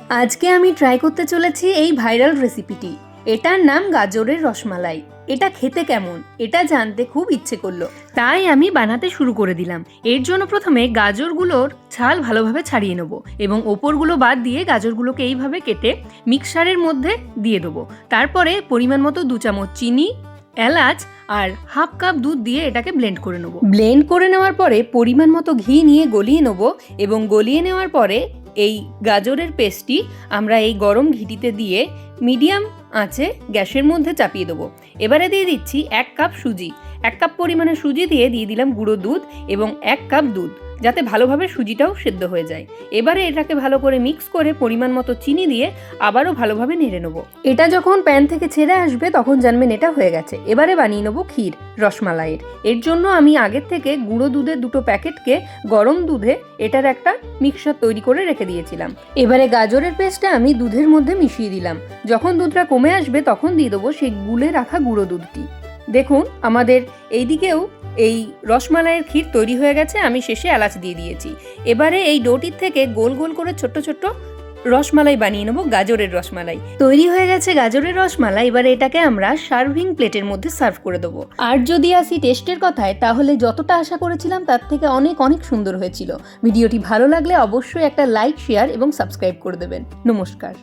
আজকে আমি ট্রাই করতে চলেছি এই ভাইরাল রেসিপিটি। এটার নাম গাজরের রসমালাই। এটা খেতে কেমন এটা জানতে খুব ইচ্ছে করলো, তাই আমি বানাতে শুরু করে দিলাম। এর জন্য প্রথমে গাজরগুলোর ছাল ভালোভাবে ছাড়িয়ে নেব এবং ওপরগুলো বাদ দিয়ে গাজরগুলোকে এইভাবে কেটে মিক্সারের মধ্যে দিয়ে দেবো। তারপরে পরিমাণ মতো 2 চামচ চিনি, এলাচ আর হাফ কাপ দুধ দিয়ে এটাকে ব্লেন্ড করে নেব। ব্লেন্ড করে নেওয়ার পরে পরিমাণ মতো ঘি নিয়ে গলিয়ে নেব এবং গলিয়ে নেওয়ার পরে এই গাজরের পেস্টটি আমরা এই গরম ঘিটিতে দিয়ে মিডিয়াম আঁচে গ্যাসের মধ্যে চাপিয়ে দেবো। এবারে দিয়ে দিচ্ছি 1 কাপ সুজি। 1 কাপ পরিমাণে সুজি দিয়ে দিলাম গুঁড়ো দুধ এবং 1 কাপ দুধ, যাতে ভালোভাবে সুজিটাও সেদ্ধ হয়ে যায়। এবারে এটাকে ভালো করে মিক্স করে পরিমাণ মতো চিনি দিয়ে আবারও ভালোভাবে নেড়ে নেবো। এটা যখন প্যান থেকে ছেড়ে আসবে তখন জানবেন এটা হয়ে গেছে। এবারে বানিয়ে নেবো ক্ষীর রসমালাইয়ের। এর জন্য আমি আগের থেকে গুঁড়ো দুধের 2টো প্যাকেটকে গরম দুধে এটার একটা মিক্সচার তৈরি করে রেখে দিয়েছিলাম। এবারে গাজরের পেস্টটা আমি দুধের মধ্যে মিশিয়ে দিলাম। যখন দুধটা কমে আসবে তখন দিয়ে দেবো সেই গুলে রাখা গুঁড়ো দুধটি। দেখুন আমাদের এইদিকেও এই রসমালাইয়ের ক্ষীর তৈরি হয়ে গেছে। আমি শেষে এলাচ দিয়ে দিয়েছি। এবারে এই ডোটির থেকে গোল গোল করে ছোট্ট ছোট্ট রসমালাই বানিয়ে নেবো, গাজরের রসমালাই। তৈরি হয়ে গেছে গাজরের রসমালাই। এবারে এটাকে আমরা সার্ভিং প্লেটের মধ্যে সার্ভ করে দেবো। আর যদি আসি টেস্টের কথায়, তাহলে যতটা আশা করেছিলাম তার থেকে অনেক অনেক সুন্দর হয়েছিল। ভিডিওটি ভালো লাগলে অবশ্যই একটা লাইক, শেয়ার এবং সাবস্ক্রাইব করে দেবেন। নমস্কার।